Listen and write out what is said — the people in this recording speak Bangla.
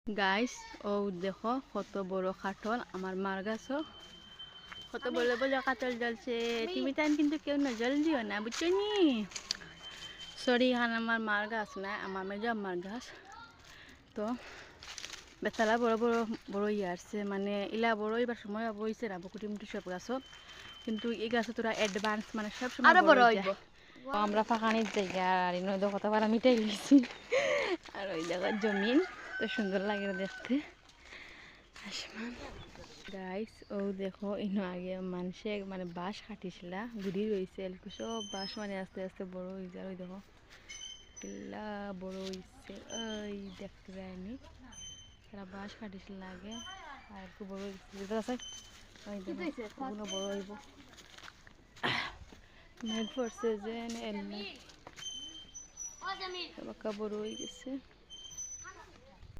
গাইস ও দেখো কত বড় কাঠল আমার মার গাছও কত বড় বড় কাঠল জ্বলছে তুমি টাইম কিন্তু কেউ নজল দিও না বুঝছো নি সরি এখানে আমার মার গাছ না আমার মেজো আমার গাছ তো বেতালা বড় বড় বড় আসছে মানে ইলা বড় এবার সময় বইছে না বকুটি মুটি সব গাছও কিন্তু এই গাছ তোরা অ্যাডভান্স মানে সব সময় আরো বড় হইব হইব আমরা ফাঁকানির জায়গা আর এই নদী কথা বলা মিটাই গেছি আর ওই জায়গার জমিন তো সুন্দর লাগে দেখতে আসমান গাইস ও দেখো ইনো আগে মানুষে মানে বাঁশ কাটিছিল গুড়ি রয়েছে সব বাঁশ মানে আস্তে আস্তে বড় হয়ে যায় ওই দেখো কিল্লা বড় হয়েছে ওই দেখতে যায়নি তারা বাঁশ কাটিছিল আগে আর একটু বড় হয়েছে আছে ওই দেখো ওগুলো বড় হইব মেঘ পড়ছে যে এমনি বড় হয়ে গেছে